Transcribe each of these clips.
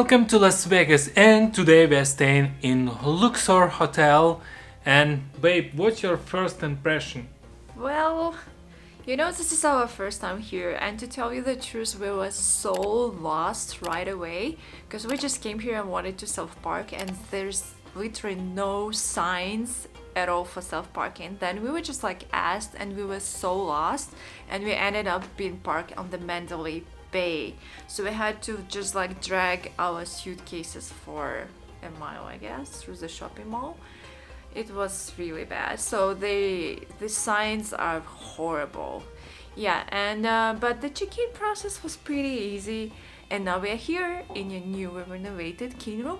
Welcome to Las Vegas, and today we are staying in Luxor Hotel. And babe, what's your first impression? Well, this is our first time here, and to tell you the truth, we were so lost right away because we just came here and wanted to self-park, and there's literally no signs at all for self-parking. Then we were just asked, and we were so lost, and we ended up being parked on the Mandalay Bay. So we had to just drag our suitcases for a mile, I guess, through the shopping mall. It was really bad. So the signs are horrible. Yeah, and but the check-in process was pretty easy. And now we're here in a new renovated clean room.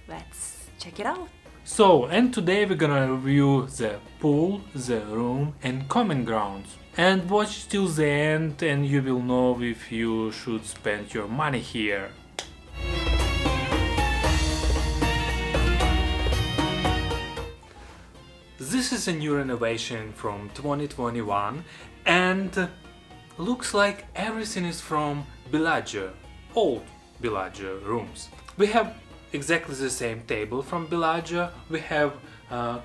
Let's check it out. So, and today we're gonna review the pool, the room and common grounds. And watch till the end and you will know if you should spend your money here. This is a new renovation from 2021 and looks like everything is from Bellagio, old Bellagio rooms. We have exactly the same table from Bellagio, we have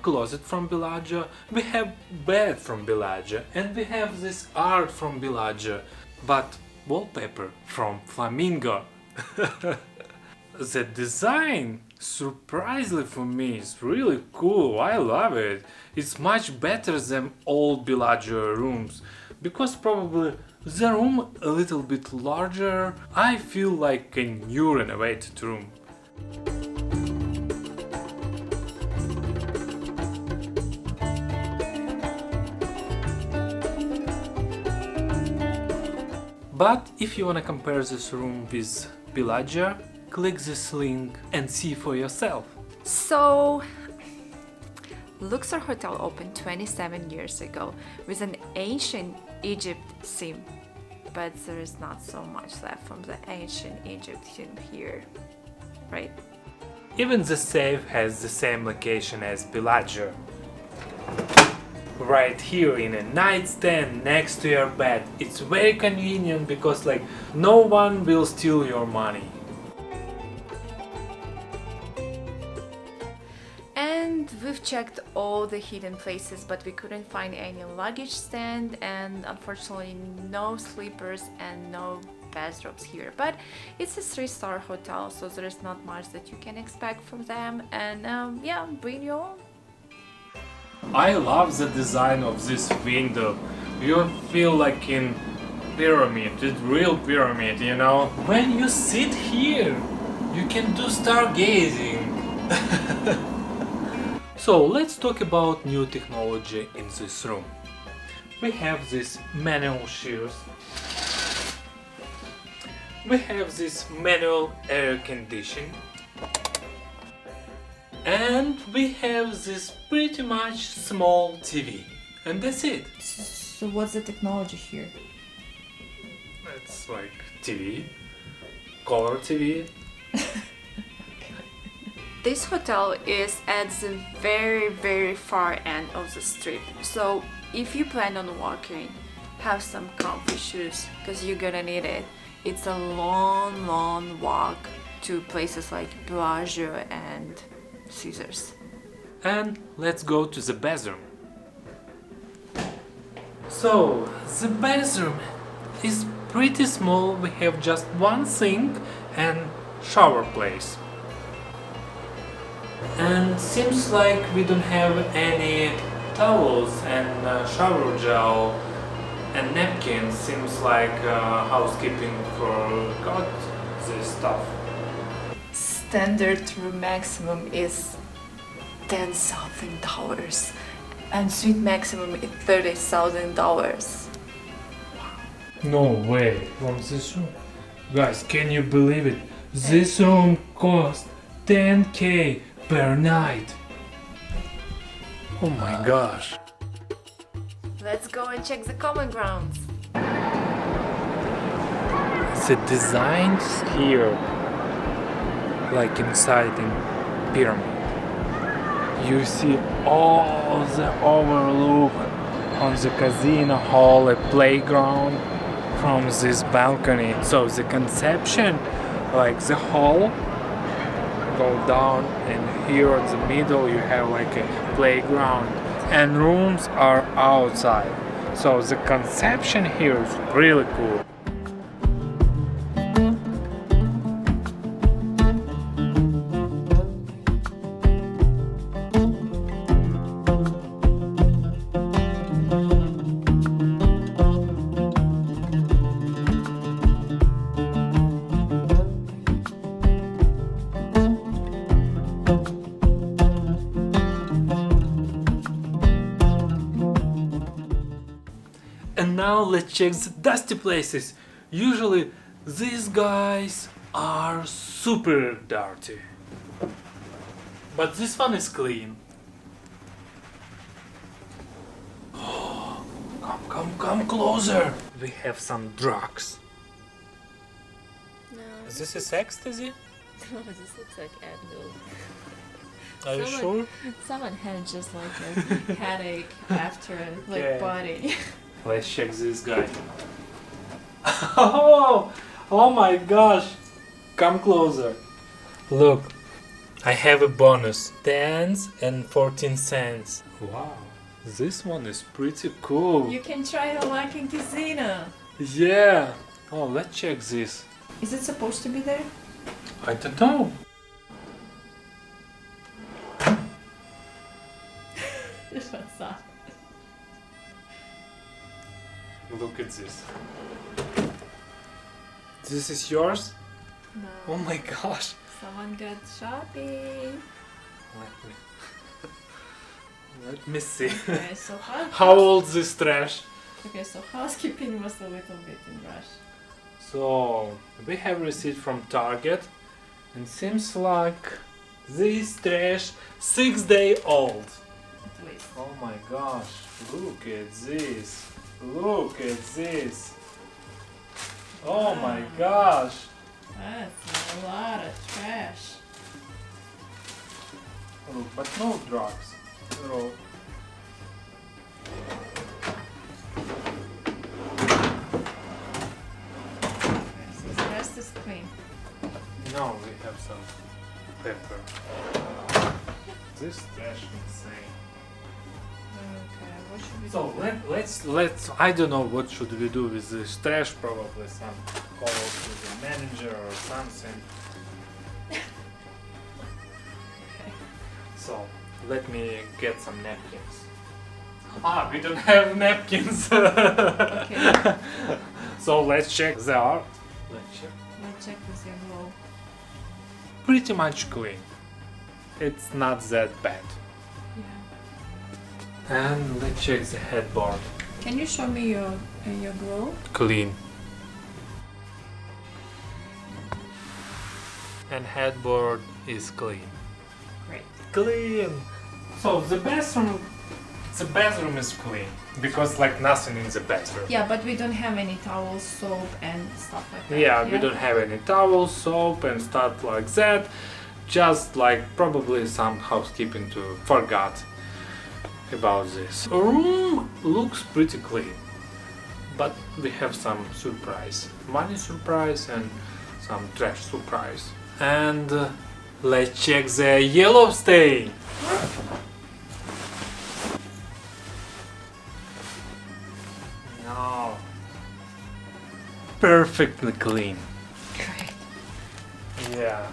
closet from Bellagio, we have bed from Bellagio, and we have this art from Bellagio, but wallpaper from Flamingo. The design, surprisingly for me, is really cool. I love it. It's much better than old Bellagio rooms, because probably the room a little bit larger. I feel like a new renovated room. But if you wanna compare this room with Bellagio, click this link and see for yourself. So, Luxor Hotel opened 27 years ago with an ancient Egypt theme, but there is not so much left from the ancient Egypt theme here, right? Even the safe has the same location as Bellagio. Right here in a nightstand next to your bed. It's very convenient because no one will steal your money. And we've checked all the hidden places, but we couldn't find any luggage stand, and unfortunately no sleepers and no bathrobes here. But it's a 3-star hotel, so there is not much that you can expect from them, and yeah, bring your own. I love the design of this window. You feel like in pyramid, it's real pyramid, you know? When you sit here, you can do stargazing. So let's talk about new technology in this room. We have this manual shears. We have this manual air conditioning. And we have this pretty much small TV. And that's it. So what's the technology here? It's like TV, color TV. This hotel is at the very, very far end of the strip. So if you plan on walking, have some comfy shoes because you're gonna need it. It's a long, long walk to places like Bellagio and Caesars. And let's go to the bathroom. So, the bathroom is pretty small. We have just one sink and shower place. And seems like we don't have any towels and shower gel and napkins. Seems like housekeeping forgot this stuff. Standard room maximum is $10,000 and suite maximum is $30,000. No way, from this room. Guys, can you believe it? This room cost 10K per night. Oh my gosh. Let's go and check the common grounds. The designs here, like inside in pyramid. You see all the overlook on the casino hall, a playground from this balcony. So the conception, like the hall go down, and here in the middle you have like a playground, and rooms are outside. So the conception here is really cool. And now let's check the dusty places. Usually these guys are super dirty, but this one is clean. Oh, come closer. We have some drugs. No. This is ecstasy? No, this looks like Advil. Are you sure? Someone had just like a headache after like Okay. party. Let's check this guy. Oh my gosh! Come closer. Look, I have a bonus. 10 and 14 cents. Wow, this one is pretty cool. You can try the luck in casino. Yeah. Oh, let's check this. Is it supposed to be there? I don't know. This one's soft. Look at this. This is yours? No. Oh my gosh. Someone got shopping. Let me see. Okay, so How old this trash? Okay, so housekeeping was a little bit in rush. So we have receipt from Target, and seems like this trash 6 days old. At least. Oh my gosh! Look at this! Look at this! Oh my gosh! That's a lot of trash. Look, but no drugs. No. Okay, so the rest is clean. No, we have some pepper. This trash insane. Okay, what should we So do? let's I don't know what should we do with this trash. Probably some calls to the manager or something. So let me get some napkins. Ah, we don't have napkins. Okay. So let's check the art. Let's check. Let's check with your glow. Pretty much clean. It's not that bad. Yeah. And let's check the headboard. Can you show me your glow? Clean. And headboard is clean. Great. Clean. So the bathroom is clean because like nothing in the bathroom. Yeah, but we don't have any towels, soap, and stuff like that. Yeah, we don't have any towels, soap, and stuff like that. Just like probably some housekeeping to forgot about this. Room looks pretty clean, but we have some surprise, money surprise and some trash surprise. And let's check the yellow stain. No, perfectly clean. Great. Yeah.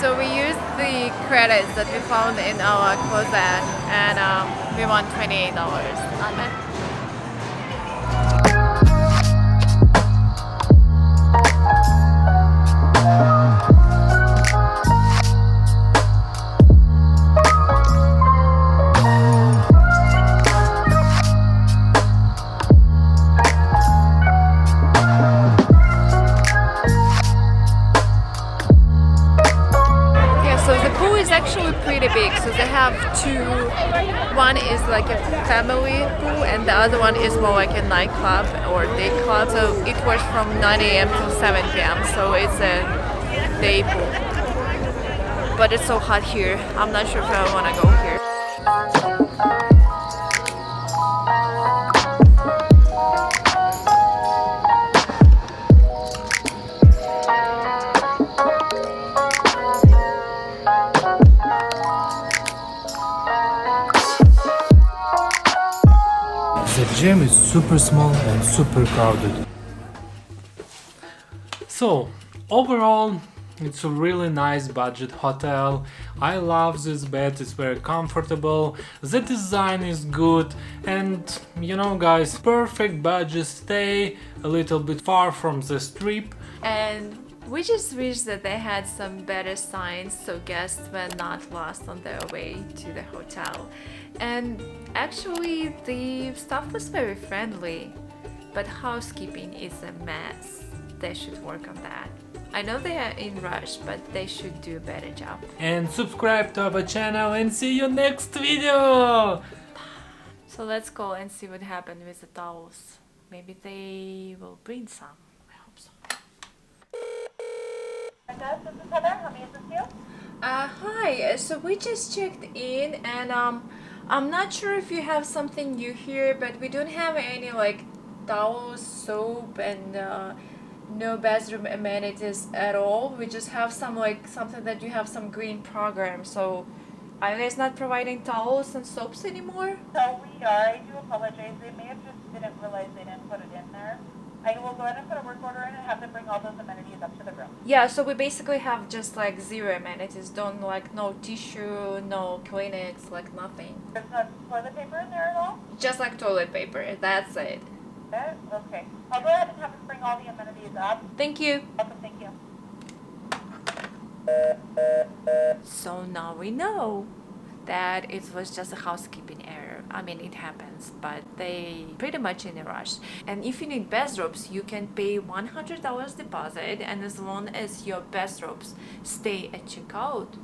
So we used the credits that we found in our closet, and we won $28 on it. actually pretty big. So they have two. One is like a family pool, and the other one is more like a nightclub or day club. So it works from 9 a.m. to 7 p.m. So it's a day pool. But it's so hot here. I'm not sure if I want to go here. The gym is super small and super crowded. So, overall, it's a really nice budget hotel. I love this bed, it's very comfortable, the design is good, and you know guys, perfect budget stay, a little bit far from the strip. And we just wish that they had some better signs so guests were not lost on their way to the hotel. And actually the staff was very friendly, but housekeeping is a mess. They should work on that. I know they are in rush, but they should do a better job. And subscribe to our channel and see you next video! So let's go and see what happened with the towels. Maybe they will bring some. I hope so. This is Heather. How may I assist you? Hi, so we just checked in and I'm not sure if you have something new here, but we don't have any like towels, soap, and no bathroom amenities at all. We just have some like something that you have some green program. So are you guys not providing towels and soaps anymore? So we are. I do apologize. They may have just didn't realize they didn't put it in there. I will go ahead and put a work order in and have them bring all those amenities up to the room. Yeah, so we basically have just like zero amenities. Don't like no tissue, no Kleenex, like nothing. There's no toilet paper in there at all? Just like toilet paper. That's it. Okay. I'll go ahead and have them bring all the amenities up. Thank you. Welcome. Thank you. So now we know that it was just a housekeeping error. I mean, it happens, but they pretty much in a rush. And if you need bathrobes, you can pay $100 deposit, and as long as your bathrobes stay at checkout,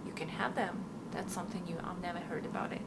you can have them. That's something new. I've never heard about it.